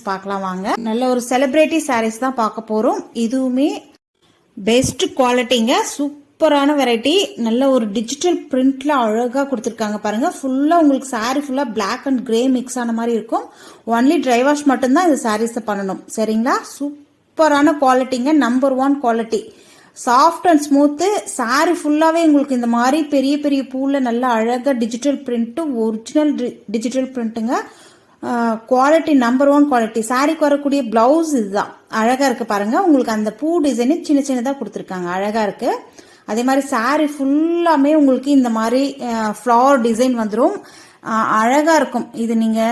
பார்க்கலாம் வாங்க. நல்ல ஒரு செலிபிரிட்டி சாரீஸ் தான் பார்க்க போறோம். இதுவுமே பெஸ்ட் குவாலிட்டிங்க, சூப்பரான வெரைட்டி. நல்ல ஒரு டிஜிட்டல் பிரிண்ட்ல அழகா கொடுத்துருக்காங்க பாருங்க. ஃபுல்லா உங்களுக்கு சாரி ஃபுல்லா பிளாக் அண்ட் கிரே மிக்ஸ் ஆன மாதிரி இருக்கும். ஒன்லி ட்ரை வாஷ் மட்டும்தான் இந்த சாரீஸ் பண்ணணும், சரிங்களா? சூப்பரான குவாலிட்டிங்க, number 1 quality. Soft and smooth. Sari ஃபுல்லாவே உங்களுக்கு இந்த மாதிரி பெரிய பெரிய பூல நல்லா அழகா டிஜிட்டல் பிரிண்ட், ஒரிஜினல் டிஜிட்டல் பிரிண்ட்டுங்க. Quality number 1 quality. சாரிக்கு வரக்கூடிய பிளவுஸ் இதுதான், அழகா இருக்கு பாருங்க. உங்களுக்கு அந்த பூ டிசைன் சின்ன சின்னதா கொடுத்துருக்காங்க, அழகா இருக்கு. அதே மாதிரி சாரி ஃபுல்லாமே உங்களுக்கு இந்த மாதிரி ஃப்ளவர் டிசைன் வந்துடும், அழகா இருக்கும். இது நீங்க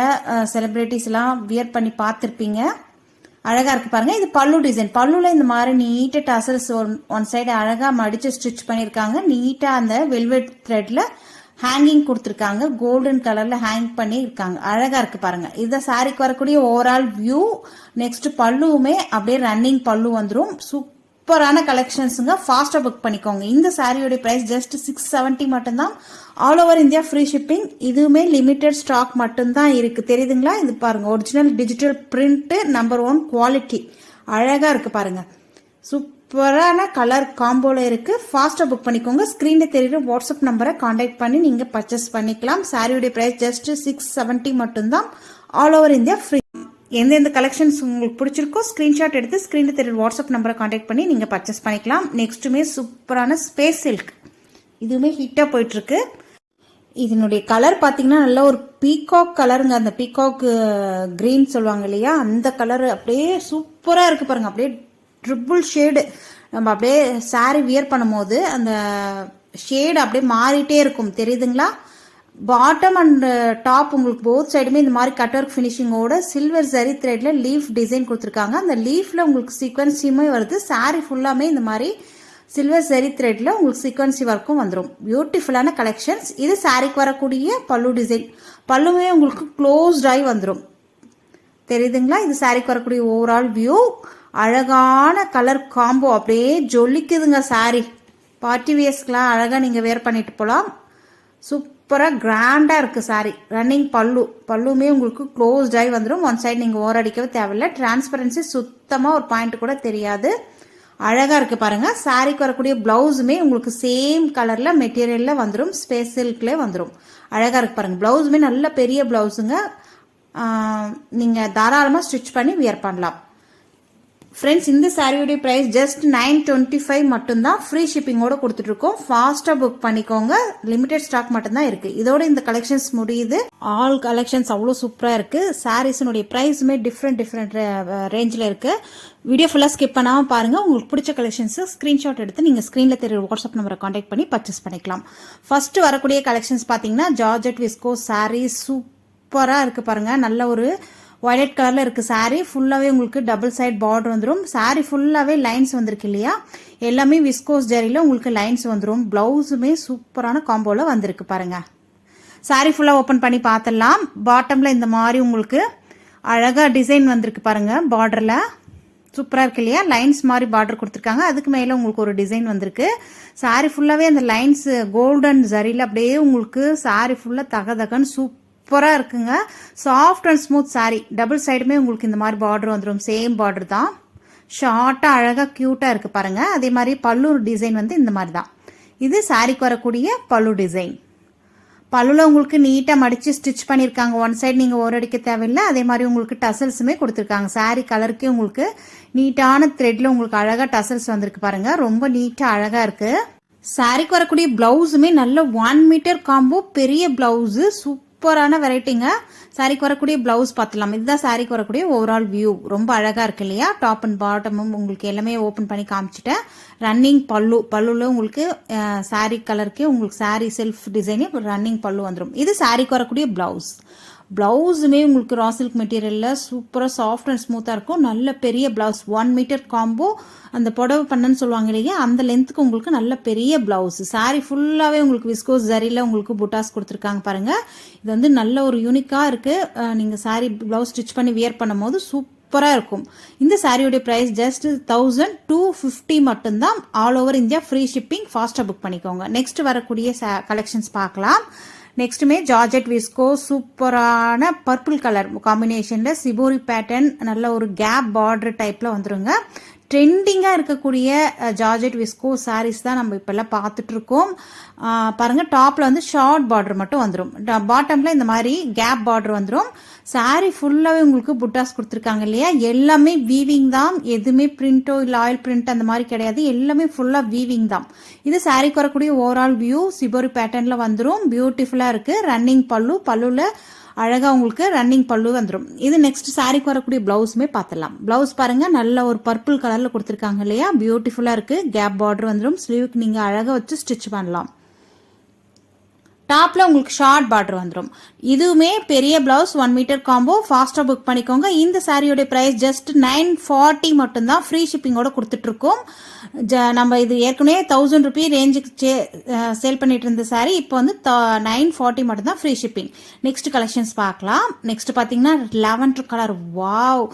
செலிபிரிட்டிஸ் எல்லாம் வியர் பண்ணி பார்த்துருப்பீங்க, அழகா இருக்கு பாருங்க. இது பல்லு டிசைன். பல்லுல இந்த மாதிரி நீட்டா டசல்ஸ் ஒன் சைடு அழகா மடிச்சு ஸ்டிச் பண்ணிருக்காங்க. நீட்டா அந்த வெல்வெட் த்ரெட்ல ஹேங்கிங் கொடுத்துருக்காங்க, கோல்டன் கலர்ல ஹேங் பண்ணி இருக்காங்க, அழகா இருக்கு பாருங்க. இத சாரிக்கு வரக்கூடிய ஓவரால் வியூ. நெக்ஸ்ட் பல்லுவுமே அப்படியே ரன்னிங் பல்லு வந்துடும். சூப்பரான கலெக்ஷன்ஸுங்க, ஃபாஸ்டா புக் பண்ணிக்கோங்க. இந்த சாரியோட பிரைஸ் ஜஸ்ட் 670 மட்டும்தான். All over India free shipping. இதுவுமே லிமிடெட் ஸ்டாக் மட்டும்தான் இருக்கு, தெரியுதுங்களா? இது பாருங்க, original digital print, number 1 quality, அழகா இருக்கு பாருங்க. சூப்பரான கலர் காம்போல இருக்கு. ஃபாஸ்டா புக் பண்ணிக்கோங்க. ஸ்கிரீன்ல தெரியுற வாட்ஸ்அப் நம்பரை கான்டாக்ட் பண்ணி நீங்க பர்ச்சேஸ் பண்ணிக்கலாம். சாரியோட பிரைஸ் ஜஸ்ட் 670 மட்டும்தான். All over India free. எந்தெந்த கலெக்ஷன்ஸ் உங்களுக்கு பிடிச்சிருக்கோ ஸ்கிரீன்ஷாட் எடுத்து ஸ்கிரீன்ல தெரியுற வாட்ஸ்அப் நம்பரை கான்டாக்ட் பண்ணி நீங்க பர்ச்சேஸ் பண்ணிக்கலாம். நெக்ஸ்ட்டுமே சூப்பரான ஸ்பேஸ் சில்க், இதுவுமே ஹிட்டா போயிட்டு இருக்கு. இதனுடைய கலர் பாத்தீங்கன்னா நல்ல ஒரு பீகாக் கலருங்க. அந்த பீகாக் கிரீன் சொல்லுவாங்க இல்லையா, அந்த கலர் அப்படியே சூப்பரா இருக்கு பாருங்க. அப்படியே ட்ரிபிள் ஷேடு. நம்ம அப்படியே சாரி வியர் பண்ணும் போது அந்த ஷேடு அப்படியே மாறிட்டே இருக்கும், தெரியுதுங்களா? பாட்டம் அண்ட் டாப் உங்களுக்கு போத் சைடுமே இந்த மாதிரி கட் ஒர்க் ஃபினிஷிங்கோட சில்வர் ஜரி த்ரெட்ல லீஃப் டிசைன் கொடுத்துருக்காங்க. அந்த லீஃப்ல உங்களுக்கு சீக்வன்சியுமே வருது. சாரி ஃபுல்லாமே இந்த மாதிரி சில்வர் ஜரி த்ரெட்ல உங்களுக்கு சீக்வன்சி ஒர்க்கும் வந்துடும். பியூட்டிஃபுல்லான கலெக்ஷன்ஸ். இது சாரிக்கு வரக்கூடிய பல்லு டிசைன். பல்லுமே உங்களுக்கு க்ளோஸ்ட் ஆகி வந்துடும், தெரியுதுங்களா? இது சாரிக்கு வரக்கூடிய ஓவரால் வியூ. அழகான கலர் காம்போ, அப்படியே ஜொலிக்குதுங்க சாரி. பார்ட்டி வேஸ்க்குலாம் அழகா நீங்க வேர் பண்ணிட்டு போலாம். சூப்பரா கிராண்டா இருக்கு சாரி. ரன்னிங் பல்லு. பல்லுமே உங்களுக்கு க்ளோஸ்ட் ஆகி வந்துடும். ஒன் சைடு நீங்க ஓர் அடிக்கவே தேவையில்லை. டிரான்ஸ்பரன்சி சுத்தமா ஒரு பாயிண்ட் கூட தெரியாது, அழகா இருக்கு பாருங்க. சாரிக்கு வரக்கூடிய பிளவுஸுமே உங்களுக்கு சேம் கலர்ல மெட்டீரியல்ல வந்துடும், ஸ்பேஸ் சில்க்ல வந்துடும், அழகா இருக்கு பாருங்க. பிளவுஸுமே நல்ல பெரிய பிளவுஸுங்க, நீங்க தாராளமா ஸ்டிச் பண்ணி வியர் பண்ணலாம். ஃப்ரெண்ட்ஸ், இந்த சாரியோட பிரைஸ் ஜஸ்ட் 925 மட்டும்தான். ஃப்ரீ ஷிப்பிங்கோட கொடுத்துட்டு இருக்கோம். ஃபாஸ்டா புக் பண்ணிக்கோங்க. லிமிடெட் ஸ்டாக் மட்டும்தான் இருக்கு. இதோட இந்த கலெக்ஷன்ஸ் முடியுது. ஆல் கலெக்ஷன்ஸ் அவ்வளோ சூப்பரா இருக்கு. சாரீஸினுடைய பிரைஸுமே டிஃப்ரெண்ட் ரேஞ்சில் இருக்கு. வீடியோ ஃபுல்லா ஸ்கிப் பண்ணாம பாருங்க. உங்களுக்கு பிடிச்ச கலெக்ஷன்ஸ் ஸ்கிரீன்ஷாட் எடுத்து நீங்க ஸ்கிரீன்ல தெரியுற வாட்ஸ்அப் நம்பரை கான்டாக்ட் பண்ணி பர்ச்சேஸ் பண்ணிக்கலாம். ஃபர்ஸ்ட் வரக்கூடிய கலெக்ஷன்ஸ் பாத்தீங்கன்னா ஜார்ஜெட் விஸ்கோ சாரீ. சூப்பரா இருக்கு பாருங்க. நல்ல ஒரு வயலட் கலர்ல இருக்கு சாரி. ஃபுல்லாவே உங்களுக்கு டபுள் சைட் பார்டர் வந்துடும். சாரி ஃபுல்லாவே லைன்ஸ் வந்திருக்கு இல்லையா, எல்லாமே விஸ்கோஸ் ஜரியில உங்களுக்கு லைன்ஸ் வந்துடும். பிளவுஸுமே சூப்பரான காம்போல வந்திருக்கு பாருங்க. சாரி ஃபுல்லா ஓபன் பண்ணி பார்த்துடலாம். பாட்டம்ல இந்த மாதிரி உங்களுக்கு அழகா டிசைன் வந்திருக்கு பாருங்க. பார்டர்ல சூப்பரா இருக்கு இல்லையா, லைன்ஸ் மாதிரி பார்டர் கொடுத்துருக்காங்க. அதுக்கு மேல உங்களுக்கு ஒரு டிசைன் வந்திருக்கு. சாரி ஃபுல்லாவே அந்த லைன்ஸ் கோல்டன் ஜரியில அப்படியே உங்களுக்கு சாரி ஃபுல்லா தகன்னு சூப்பரா இருக்குங்க. Soft and smooth sorry. Double சைடுமே உங்களுக்கு இந்த மாதிரி பார்டர் வந்துடும். சேம் பார்டர் தான். ஷார்ட்டா அழகா கியூட்டா இருக்கு பாருங்க. அதே மாதிரி பல்லு டிசைன் வந்து இந்த மாதிரி தான். இது சாரிக்கு வரக்கூடிய பல்லு டிசைன். பல்லுல உங்களுக்கு நீட்டா மடிச்சு ஸ்டிச் பண்ணிருக்காங்க. ஒன் சைடு நீங்க ஓர் அடிக்க தேவையில்லை. அதே மாதிரி உங்களுக்கு டசல்ஸுமே கொடுத்துருக்காங்க. சாரி கலருக்கே உங்களுக்கு நீட்டான த்ரெட்ல உங்களுக்கு அழகா டசல்ஸ் வந்திருக்கு பாருங்க. ரொம்ப நீட்டா அழகா இருக்கு. சாரிக்கு வரக்கூடிய பிளவுஸுமே நல்ல 1 மீட்டர் காம்போ, பெரிய பிளவுஸ், சூப்பரான வெரைட்டிங்க. சாரிக்கு வரக்கூடிய பிளவுஸ் பார்த்துலாம். இதுதான் சாரிக்கு வரக்கூடிய ஓவரால் வியூ. ரொம்ப அழகா இருக்கு இல்லையா? டாப் அண்ட் பாட்டமும் உங்களுக்கு எல்லாமே ஓபன் பண்ணி காமிச்சிட்டேன். ரன்னிங் பல்லு. பல்லுல உங்களுக்கு சாரி கலருக்கே உங்களுக்கு சாரி செல்ஃப் டிசைனே ரன்னிங் பல்லு வந்துடும். இது சாரிக்கு வரக்கூடிய பிளவுஸ். பிளவுஸுமே உங்களுக்கு ரா சில்க் மெட்டீரியல்ல சூப்பரா சாஃப்ட் அண்ட் ஸ்மூத்தா இருக்கும். நல்ல பெரிய பிளவுஸ், 1 மீட்டர் காம்போ. அந்த புடவை பண்ணன்னு சொல்லுவாங்க இல்லையா, அந்த லென்த்துக்கு உங்களுக்கு நல்ல பெரிய பிளவுஸ். சாரி ஃபுல்லாவே உங்களுக்கு விஸ்கோஸ் ஜரியில உங்களுக்கு புட்டாஸ் கொடுத்துருக்காங்க பாருங்க. இது வந்து நல்ல ஒரு யூனிக்கா இருக்கு. நீங்க சாரி பிளவுஸ் ஸ்டிச் பண்ணி வியர் பண்ணும் போது சூப்பரா இருக்கும். இந்த சாரியோட பிரைஸ் ஜஸ்ட் 1250 மட்டும்தான். All over India free shipping. ஃபாஸ்டா புக் பண்ணிக்கோங்க. நெக்ஸ்ட் வரக்கூடிய கலெக்ஷன்ஸ் பார்க்கலாம். நெக்ஸ்ட்டுமே ஜார்ஜெட் விஸ்கோ சூப்பரான பர்பிள் கலர் காம்பினேஷனில் சிபோரி பேட்டர்ன் நல்ல ஒரு கேப் பார்டர் டைப்பில் வந்துருங்க. ட்ரெண்டிங்காக இருக்கக்கூடிய ஜார்ஜெட் விஸ்கோ சாரீஸ் தான் நம்ம இப்போல்லாம் பார்த்துட்ருக்கோம். பாருங்கள், டாப்பில் வந்து ஷார்ட் பார்டர் மட்டும் வந்துடும், பாட்டமில் இந்த மாதிரி கேப் பார்டர் வந்துடும். சாரீ ஃபுல்லாகவே உங்களுக்கு புட்டாஸ் கொடுத்துருக்காங்க இல்லையா, எல்லாமே வீவிங் தான், எதுவுமே பிரிண்டோ இல்லை ஆயில் பிரிண்ட் அந்த மாதிரி கிடையாது, எல்லாமே ஃபுல்லாக வீவிங் தான். இது சாரீக்கு வரக்கூடிய ஓவரால் வியூ சிபோரி பேட்டர்னில் வந்துடும். பியூட்டிஃபுல்லாக இருக்குது. ரன்னிங் பல்லுவில் அழகா உங்களுக்கு ரன்னிங் பல்லு வந்துடும். இது நெக்ஸ்ட் சாரிக்கு வரக்கூடிய பிளவுஸுமே பார்த்துடலாம். பிளவுஸ் பாருங்க, நல்ல ஒரு பர்பிள் கலர்ல கொடுத்துருக்காங்க இல்லையா, பியூட்டிஃபுல்லா இருக்கு. கேப் பார்டர் வந்துடும். ஸ்லீவுக்கு நீங்க அழகா வச்சு ஸ்டிச் பண்ணலாம். டாப்ல உங்களுக்கு ஷார்ட் பார்டர் வந்துடும். இதுவுமே பெரிய பிளவுஸ் 1 மீட்டர் காம்போ. ஃபாஸ்டா புக் பண்ணிக்கோங்க. இந்த சாரியோட பிரைஸ் ஜஸ்ட் 940 மட்டும்தான். ஃப்ரீ ஷிப்பிங்கோட கொடுத்துட்டு இருக்கோம். நம்ம இது ஏற்கனவே 1000 ரூபீ ரேஞ்சுக்கு சேல் பண்ணிட்டு இருந்த சாரி இப்போ வந்து 940 மட்டும்தான் ஃப்ரீ ஷிப்பிங். நெக்ஸ்ட் கலெக்ஷன்ஸ் பார்க்கலாம். நெக்ஸ்ட் பார்த்தீங்கன்னா லாவெண்டர் கலர். வாவ்,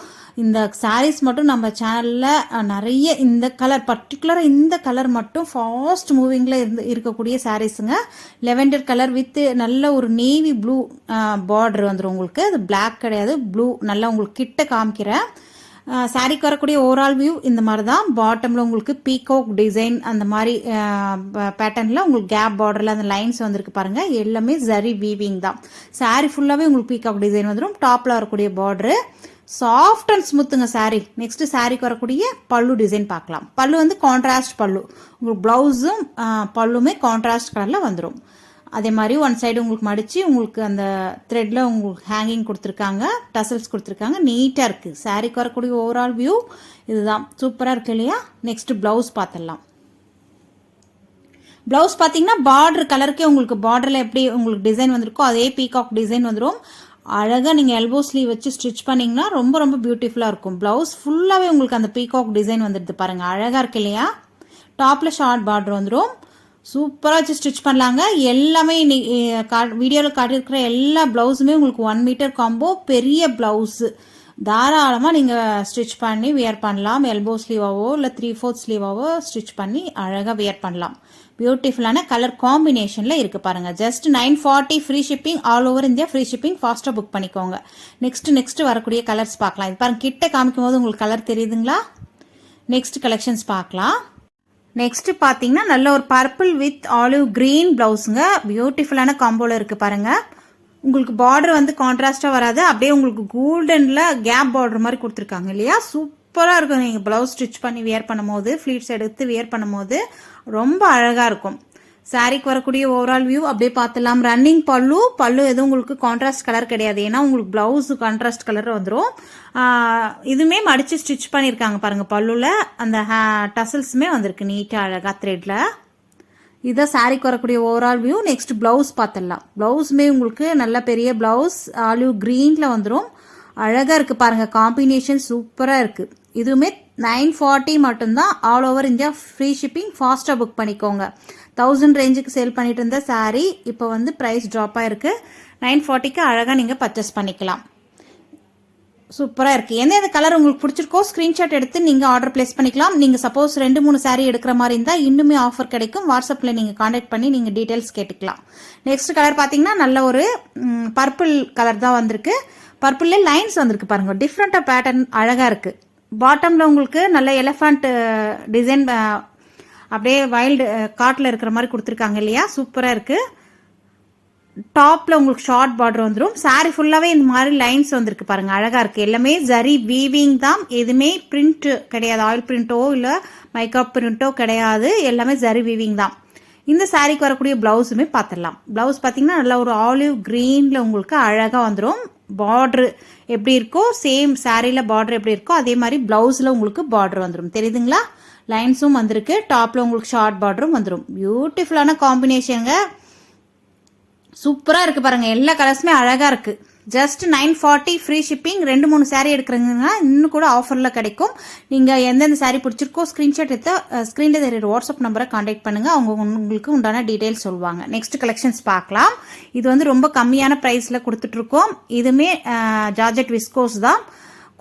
இந்த சாரீஸ் மட்டும் நம்ம சேனலில் நிறைய இந்த கலர் பர்டிகுலராக இந்த கலர் மட்டும் ஃபாஸ்ட் மூவிங்கில் இருக்கக்கூடிய சாரீஸுங்க. லெவெண்டர் கலர் வித் நல்ல ஒரு நேவி ப்ளூ பார்டர் வந்துடும் உங்களுக்கு. அது பிளாக் கிடையாது, ப்ளூ. நல்லா உங்களுக்கு கிட்ட காமிக்கிறேன். சாரிக்கு வரக்கூடிய ஓவரால் வியூ இந்த மாதிரி தான். பாட்டமில் உங்களுக்கு பீகாக் டிசைன் அந்த மாதிரி பேட்டர்னில் உங்களுக்கு கேப் பார்டரில் அந்த லைன்ஸ் வந்துருக்கு பாருங்கள். எல்லாமே ஜரி வீவிங் தான். சாரி ஃபுல்லாகவே உங்களுக்கு பீகாக் டிசைன் வந்துடும். டாப்பில் வரக்கூடிய பார்டரு சாஃப்ட் அண்ட் ஸ்மூத்துங்க சாரி. நெக்ஸ்ட் சாரிக்கு வரக்கூடிய பல்லு டிசைன் பார்க்கலாம். பல்லு வந்து கான்ட்ராஸ்ட் பல்லு. உங்களுக்கு பிளவுஸும் பல்லுமே கான்ட்ராஸ்ட் கலரில் வந்துடும். அதே மாதிரி ஒன் சைடு உங்களுக்கு மடித்து உங்களுக்கு அந்த த்ரெட்டில் உங்களுக்கு ஹேங்கிங் கொடுத்துருக்காங்க, டசல்ஸ் கொடுத்துருக்காங்க. நீட்டாக இருக்குது. சாரிக்கு வரக்கூடிய ஓவரால் வியூ இதுதான். சூப்பராக இருக்கு இல்லையா. நெக்ஸ்ட் பிளவுஸ் பார்த்துடலாம். பிளவுஸ் பார்த்தீங்கன்னா பார்டர் கலருக்கே உங்களுக்கு பார்டரில் எப்படி உங்களுக்கு டிசைன் வந்திருக்கோ அதே பீகாக் டிசைன் வந்துடும். அழகாக நீங்கள் எல்போ ஸ்லீவ் வச்சு ஸ்டிச் பண்ணிங்கன்னா ரொம்ப ரொம்ப பியூட்டிஃபுல்லாக இருக்கும். ப்ளவுஸ் ஃபுல்லாகவே உங்களுக்கு அந்த பீகாக் டிசைன் வந்துடுது பாருங்கள். அழகாக இருக்கு இல்லையா. டாப்பில் ஷார்ட் பார்டர் வந்துடும். சூப்பராக வச்சு ஸ்டிச் பண்ணலாங்க. எல்லாமே வீடியோவில் காட்டியிருக்கிற எல்லா ப்ளவுஸுமே உங்களுக்கு 1 மீட்டர் காம்போ. பெரிய ப்ளவுஸு தாராளமாக நீங்கள் ஸ்டிச் பண்ணி வியர் பண்ணலாம். எல்போ ஸ்லீவாவோ இல்லை 3/4 ஸ்லீவாவோ ஸ்டிச் பண்ணி அழகாக வியர் பண்ணலாம். பியூட்டிஃபுல்லான கலர் காம்பினேஷனில் இருக்குது பாருங்கள். Just 940 free shipping. All over India free shipping. ஃபாஸ்ட்டாக புக் பண்ணிக்கோங்க. நெக்ஸ்ட் வரக்கூடிய கலர்ஸ் பார்க்கலாம். இது பாருங்கள், கிட்ட காமிக்கும் போது உங்களுக்கு கலர் தெரியுதுங்களா. நெக்ஸ்ட் கலெக்ஷன்ஸ் பார்க்கலாம். நெக்ஸ்ட் பார்த்தீங்கன்னா நல்ல ஒரு பர்பிள் வித் ஆலிவ் கிரீன் பிளவுஸுங்க. பியூட்டிஃபுல்லான காம்போவில் இருக்குது பாருங்கள். உங்களுக்கு பார்டர் வந்து கான்ட்ராஸ்டாக வராது, அப்படியே உங்களுக்கு கோல்டனில் கேப் பார்டர் மாதிரி கொடுத்துருக்காங்க இல்லையா. சூப்பராக இருக்கும். நீங்கள் ப்ளவுஸ் ஸ்டிச் பண்ணி வியர் பண்ணும் போது, ஃப்ளீட்ஸ் எடுத்து வியர் பண்ணும் போது ரொம்ப அழகாக இருக்கும். சாரிக்கு வரக்கூடிய ஓவரால் வியூ அப்படியே பார்த்துலாம். ரன்னிங் பல்லு எதுவும் உங்களுக்கு கான்ட்ராஸ்ட் கலர் கிடையாது, ஏன்னா உங்களுக்கு ப்ளவுஸ் கான்ட்ராஸ்ட் கலர் வந்துடும். இதுவுமே மடித்து ஸ்டிச் பண்ணியிருக்காங்க பாருங்கள். பல்லுவில் அந்த டசல்ஸுமே வந்திருக்கு நீட்டாக அழகாக த்ரெட்டில். இதுதான் சாரிக்கு வரக்கூடிய ஓவரால் வியூ. நெக்ஸ்ட் பிளவுஸ் பார்த்துடலாம். பிளவுஸுமே உங்களுக்கு நல்ல பெரிய பிளவுஸ் ஆலிவ் க்ரீனில் வந்துடும். அழகாக இருக்குது பாருங்கள். காம்பினேஷன் சூப்பராக இருக்குது. இதுவுமே 940 மட்டும்தான். All over India free shipping. ஃபாஸ்ட்டாக புக் பண்ணிக்கோங்க. 1000 ரேஞ்சுக்கு சேல் பண்ணிட்டு இருந்த சாரீ இப்போ வந்து ப்ரைஸ் ட்ராப் ஆகிருக்கு. 940க்கு அழகாக நீங்கள் பர்ச்சேஸ் பண்ணிக்கலாம். சூப்பராக இருக்குது. எந்த கலர் உங்களுக்கு பிடிச்சிருக்கோ ஸ்க்ரீன்ஷாட் எடுத்து நீங்கள் ஆர்டர் பிளேஸ் பண்ணிக்கலாம். நீங்கள் சப்போஸ் 2-3 சாரீ எடுக்கிற மாதிரி இருந்தால் இன்னுமே ஆஃபர் கிடைக்கும். வாட்ஸ்அப்பில் நீங்கள் காண்டாக்ட் பண்ணி நீங்கள் டீட்டெயில்ஸ் கேட்டுக்கலாம். நெக்ஸ்ட் கலர் பார்த்தீங்கன்னா நல்ல ஒரு பர்பிள் கலர் தான் வந்திருக்கு. பர்பிளில் லைன்ஸ் வந்திருக்கு பாருங்கள். டிஃப்ரெண்ட்டாக பேட்டர்ன் அழகாக இருக்குது. பாட்டமில் உங்களுக்கு நல்ல எலிஃபண்ட் டிசைன் அப்படியே வைல்டு காட்டில் இருக்கிற மாதிரி கொடுத்துருக்காங்க இல்லையா. சூப்பராக இருக்குது. டாப்பில் உங்களுக்கு ஷார்ட் பார்டர் வந்துடும். சாரி ஃபுல்லாகவே இந்த மாதிரி லைன்ஸ் வந்திருக்கு பாருங்கள். அழகாக இருக்குது. எல்லாமே ஜரி வீவிங் தான். எதுவுமே பிரிண்ட் கிடையாது, ஆயில் பிரிண்ட்டோ இல்லை மைக்கப் பிரிண்ட்டோ கிடையாது. எல்லாமே ஜரி வீவிங் தான். இந்த சாரிக்கு வரக்கூடிய பிளவுஸுமே பார்த்துடலாம். பிளவுஸ் பார்த்தீங்கன்னா நல்ல ஒரு ஆலிவ் க்ரீனில் உங்களுக்கு அழகாக வந்துடும். பார்டரு எப்படி இருக்கோ சேம் சாரியில் பார்டர் எப்படி இருக்கோ அதே மாதிரி பிளவுஸில் உங்களுக்கு பார்டர் வந்துடும். தெரியுதுங்களா. லைன்ஸும் வந்திருக்கு. டாப்பில் உங்களுக்கு ஷார்ட் பார்டரும் வந்துடும். பியூட்டிஃபுல்லான காம்பினேஷனுங்க. சூப்பராக இருக்குது பாருங்கள். எல்லா கலர்ஸுமே அழகாக இருக்குது. Just 940 free shipping. 2-3 சாரீ எடுக்கிறீங்கன்னா இன்னும் கூட ஆஃபரில் கிடைக்கும். நீங்கள் எந்தெந்த சாரீ பிடிச்சிருக்கோ ஸ்க்ரீன்ஷாட் எடுத்து ஸ்க்ரீனில் தெரியுற வாட்ஸ்அப் நம்பரை காண்டாக்ட் பண்ணுங்கள். அவங்க உங்களுக்கு உண்டான டீட்டெயில்ஸ் சொல்லுவாங்க. நெக்ஸ்ட் கலெக்ஷன்ஸ் பார்க்கலாம். இது வந்து ரொம்ப கம்மியான ப்ரைஸில் கொடுத்துட்ருக்கோம். இதுவுமே ஜார்ஜெட் விஸ்கோஸ் தான்.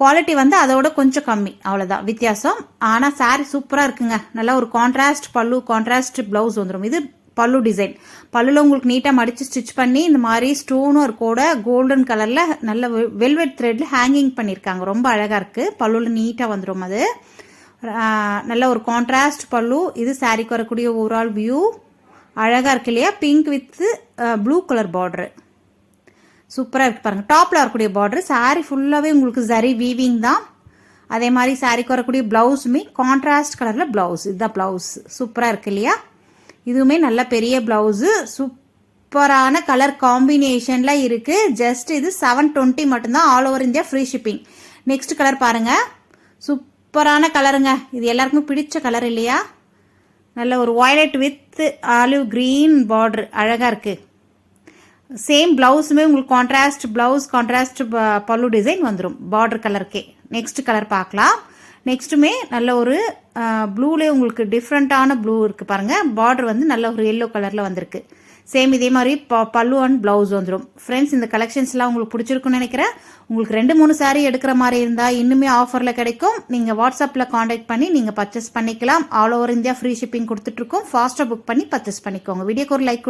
குவாலிட்டி வந்து அதோட கொஞ்சம் கம்மி, அவ்வளோதான் வித்தியாசம். ஆனால் சாரீ சூப்பராக இருக்குங்க. நல்லா ஒரு கான்ட்ராஸ்ட் பல்லு, கான்ட்ராஸ்ட் ப்ளவுஸ் வந்துடும். இது பல்லு டிசைன். பல்லுல உங்களுக்கு நீட்டாக மடித்து ஸ்டிச் பண்ணி இந்த மாதிரி ஸ்டோனும் இருக்கோட கோல்டன் கலரில் நல்ல வெல்வெட் த்ரெட்டில் ஹேங்கிங் பண்ணியிருக்காங்க. ரொம்ப அழகாக இருக்குது. பல்லுல நீட்டாக வந்துடும். அது நல்ல ஒரு கான்ட்ராஸ்ட் பல்லு. இது சாரிக்கு வரக்கூடிய ஓவரால் வியூ. அழகாக இருக்கு இல்லையா? Pink with blue colour border சூப்பராக இருக்குது பாருங்கள். டாப்பில் வரக்கூடிய பார்டரு. சாரி ஃபுல்லாகவே உங்களுக்கு ஜரி வீவிங் தான். அதே மாதிரி சாரிக்கு வரக்கூடிய ப்ளவுஸுமே கான்ட்ராஸ்ட் கலரில் ப்ளவுஸ். இதுதான் ப்ளவுஸ். சூப்பராக இருக்குது இல்லையா? இதுவுமே நல்ல பெரிய ப்ளவுஸு. சூப்பரான கலர் காம்பினேஷனில் இருக்குது. ஜஸ்ட் இது 720 மட்டும்தான். All over India free shipping. Next colour பாருங்கள். சூப்பரான கலருங்க. இது எல்லாருக்குமே பிடிச்ச கலர் இல்லையா? நல்ல ஒரு violet with olive green border. அழகாக இருக்குது. சேம் ப்ளவுஸுமே உங்களுக்கு கான்ட்ராஸ்ட் ப்ளவுஸ், கான்ட்ராஸ்ட் பல்லு டிசைன் வந்துடும் பார்டர் கலருக்கே. நெக்ஸ்ட் கலர் பார்க்கலாம். நெக்ஸ்ட்டுமே நல்ல ஒரு ப்ளூலேயே உங்களுக்கு டிஃப்ரெண்ட்டான ப்ளூ இருக்குது பாருங்கள். பார்டர் வந்து நல்ல ஒரு எல்லோ கலரில் வந்திருக்கு. சேம் இதே மாதிரி பல்லு அண்ட் ப்ளவுஸ் வந்துடும். ஃப்ரெண்ட்ஸ், இந்த கலெக்ஷன்ஸ்லாம் உங்களுக்கு பிடிச்சிருக்குன்னு நினைக்கிறேன். உங்களுக்கு 2-3 சாரீ எடுக்கிற மாதிரி இருந்தால் இன்னுமே ஆஃபரில் கிடைக்கும். நீங்கள் வாட்ஸ்அப்பில் காண்டாக்ட் பண்ணி நீங்கள் பர்ச்சேஸ் பண்ணிக்கலாம். All over India free shipping கொடுத்துட்ருக்கோம். ஃபாஸ்ட்டாக புக் பண்ணி பர்ச்சேஸ் பண்ணிக்கோங்க. வீடியோக்கு ஒரு லைக்